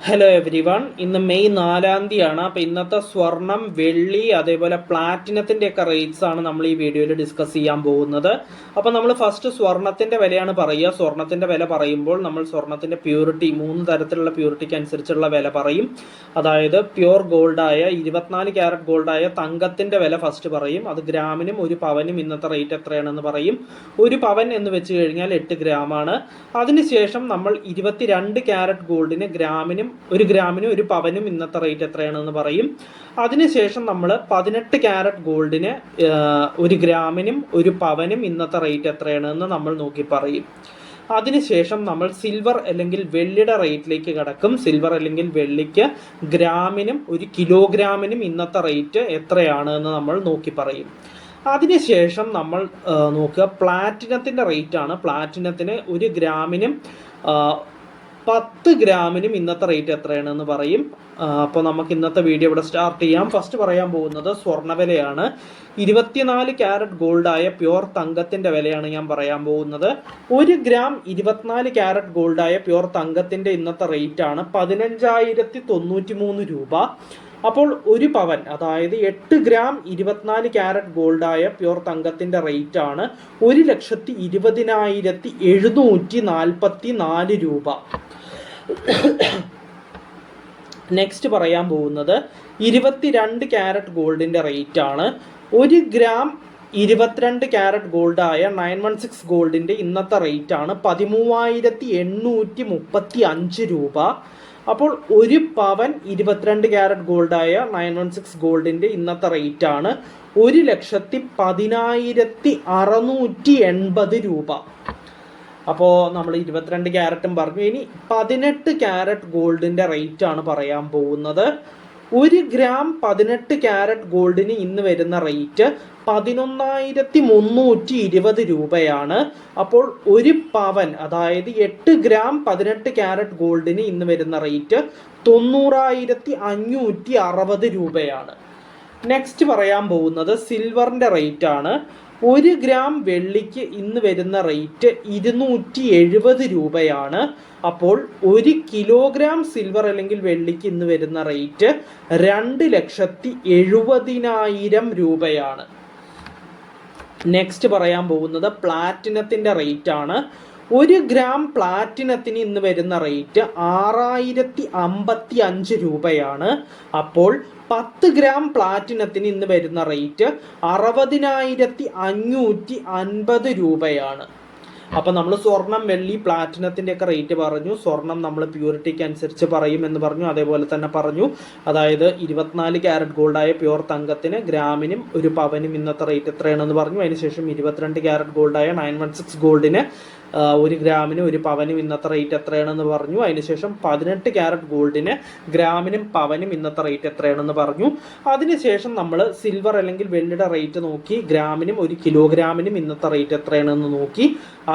Hello every one. ഇന്ന് May 4-ാം തീയതിയാണ്. അപ്പോൾ ഇന്നത്തെ സ്വർണം, വെള്ളി, അതേപോലെ പ്ലാറ്റിനത്തിൻ്റെ ഒക്കെ റേറ്റ്സ് ആണ് നമ്മൾ ഈ വീഡിയോയിൽ ഡിസ്കസ് ചെയ്യാൻ പോകുന്നത്. അപ്പോൾ നമ്മൾ ഫസ്റ്റ് സ്വർണത്തിൻ്റെ വിലയാണ് പറയുക. സ്വർണത്തിൻ്റെ വില പറയുമ്പോൾ നമ്മൾ സ്വർണത്തിൻ്റെ പ്യൂരിറ്റി, 3 തരത്തിലുള്ള പ്യൂരിറ്റിക്ക് അനുസരിച്ചുള്ള വില പറയും. അതായത് പ്യുവർ ഗോൾഡായ 24 ക്യാരറ്റ് ഗോൾഡായ തങ്കത്തിൻ്റെ വില ഫസ്റ്റ് പറയും. അത് ഗ്രാമിനും ഒരു പവനും ഇന്നത്തെ റേറ്റ് എത്രയാണെന്ന് പറയും. ഒരു പവൻ എന്ന് വെച്ച് കഴിഞ്ഞാൽ 8 ഗ്രാമാണ്. അതിനുശേഷം നമ്മൾ 22 ക്യാരറ്റ് ഗോൾഡിന് ഒരു ഗ്രാമിനും ഒരു പവനും ഇന്നത്തെ റേറ്റ് എത്രയാണെന്ന് പറയും. അതിനുശേഷം നമ്മൾ 18 ക്യാരറ്റ് ഗോൾഡിന് ഒരു ഗ്രാമിനും ഒരു പവനും ഇന്നത്തെ റേറ്റ് എത്രയാണെന്ന് നമ്മൾ നോക്കി പറയും. അതിനുശേഷം നമ്മൾ സിൽവർ അല്ലെങ്കിൽ വെള്ളിയുടെ റേറ്റിലേക്ക് കടക്കും. സിൽവർ അല്ലെങ്കിൽ വെള്ളിക്ക് ഗ്രാമിനും ഒരു കിലോഗ്രാമിനും ഇന്നത്തെ റേറ്റ് എത്രയാണ് എന്ന് നമ്മൾ നോക്കി പറയും. അതിനുശേഷം നമ്മൾ നോക്കുക പ്ലാറ്റിനത്തിൻ്റെ റേറ്റാണ്. പ്ലാറ്റിനത്തിന് ഒരു ഗ്രാമിനും 10 ഗ്രാമിനും ഇന്നത്തെ റേറ്റ് എത്രയാണെന്ന് പറയും. അപ്പോൾ നമുക്ക് ഇന്നത്തെ വീഡിയോ ഇവിടെ സ്റ്റാർട്ട് ചെയ്യാം. ഫസ്റ്റ് പറയാൻ പോകുന്നത് സ്വർണ്ണവിലയാണ്. 24 ക്യാരറ്റ് ഗോൾഡായ പ്യുവർ തങ്കത്തിൻ്റെ വിലയാണ് ഞാൻ പറയാൻ പോകുന്നത്. 1 ഗ്രാം 24 ക്യാരറ്റ് ഗോൾഡായ പ്യുവർ തങ്കത്തിൻ്റെ ഇന്നത്തെ റേറ്റ് ആണ് 15,093 രൂപ. അപ്പോൾ ഒരു പവൻ, അതായത് 8 ഗ്രാം 24 ക്യാരറ്റ് ഗോൾഡായ പ്യുവർ തങ്കത്തിൻ്റെ റേറ്റ് ആണ് 1,20,744 രൂപ. നെക്സ്റ്റ് പറയാൻ പോകുന്നത് 22 ക്യാരറ്റ് ഗോൾഡിൻ്റെ റേറ്റ് ആണ്. 1 ഗ്രാം 22 ക്യാരറ്റ് ഗോൾഡായ 916 ഗോൾഡിൻ്റെ ഇന്നത്തെ റേറ്റ് ആണ് 13,835 രൂപ. അപ്പോൾ ഒരു പവൻ 22 ക്യാരറ്റ് ഗോൾഡായ 916 ഗോൾഡിൻ്റെ ഇന്നത്തെ റേറ്റ് ആണ് 1,10,680 രൂപ. അപ്പോൾ നമ്മൾ 22 ക്യാരറ്റും പറഞ്ഞു. ഇനി 18 ക്യാരറ്റ് ഗോൾഡിൻ്റെ റേറ്റ് ആണ് പറയാൻ പോകുന്നത്. 1 ഗ്രാം 18 ക്യാരറ്റ് ഗോൾഡിന് ഇന്ന് വരുന്ന റേറ്റ് 11,320 രൂപയാണ്. അപ്പോൾ ഒരു പവൻ, അതായത് 8 ഗ്രാം 18 ക്യാരറ്റ് ഗോൾഡിന് ഇന്ന് വരുന്ന റേറ്റ് 90,560 രൂപയാണ്. നെക്സ്റ്റ് പറയാൻ പോകുന്നത് സിൽവറിൻ്റെ റേറ്റ് ആണ്. 1 ഗ്രാം വെള്ളിക്ക് ഇന്ന് വരുന്ന റേറ്റ് 270 രൂപയാണ്. അപ്പോൾ 1 കിലോഗ്രാം സിൽവർ അല്ലെങ്കിൽ വെള്ളിക്ക് ഇന്ന് വരുന്ന റേറ്റ് 2,70,000 രൂപയാണ്. നെക്സ്റ്റ് പറയാൻ പോകുന്നത് പ്ലാറ്റിനത്തിൻ്റെ റേറ്റ് ആണ്. 1 ഗ്രാം പ്ലാറ്റിനത്തിന് ഇന്ന് വരുന്ന റേറ്റ് 6,055 രൂപയാണ്. അപ്പോൾ 10 ഗ്രാം പ്ലാറ്റിനത്തിന് ഇന്ന് വരുന്ന റേറ്റ് 60,550 രൂപയാണ്. അപ്പോൾ നമ്മൾ സ്വർണം, വെള്ളി, പ്ലാറ്റിനത്തിൻ്റെ ഒക്കെ റേറ്റ് പറഞ്ഞു. സ്വർണം നമ്മൾ പ്യൂരിറ്റിക്ക് അനുസരിച്ച് പറയും എന്ന് പറഞ്ഞു. അതേപോലെ തന്നെ പറഞ്ഞു, അതായത് 24 ക്യാരറ്റ് ഗോൾഡായ പ്യുവർ തങ്കത്തിന് ഗ്രാമിനും ഒരു പവനും ഇന്നത്തെ റേറ്റ് എത്രയാണെന്ന് പറഞ്ഞു. അതിനുശേഷം 22 ക്യാരറ്റ് ഗോൾഡായ 916 ഗോൾഡിന് 1 ഗ്രാമിനും ഒരു പവനും ഇന്നത്തെ റേറ്റ് എത്രയാണെന്ന് പറഞ്ഞു. അതിനുശേഷം 18 ക്യാരറ്റ് ഗോൾഡിന് ഗ്രാമിനും പവനും ഇന്നത്തെ റേറ്റ് എത്രയാണെന്ന് പറഞ്ഞു. അതിനുശേഷം നമ്മൾ സിൽവർ അല്ലെങ്കിൽ വെള്ളിയുടെ റേറ്റ് നോക്കി, ഗ്രാമിനും ഒരു കിലോഗ്രാമിനും ഇന്നത്തെ റേറ്റ് എത്രയാണെന്ന് നോക്കി.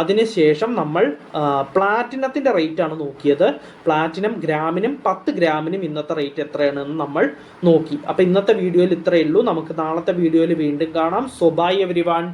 അതിനുശേഷം നമ്മൾ പ്ലാറ്റിനത്തിൻ്റെ റേറ്റ് ആണ് നോക്കിയത്. പ്ലാറ്റിനം ഗ്രാമിനും 10 ഗ്രാമിനും ഇന്നത്തെ റേറ്റ് എത്രയാണെന്ന് നമ്മൾ നോക്കി. അപ്പോൾ ഇന്നത്തെ വീഡിയോയിൽ ഇത്രയേ ഉള്ളൂ. നമുക്ക് നാളത്തെ വീഡിയോയിൽ വീണ്ടും കാണാം. So bye everyone.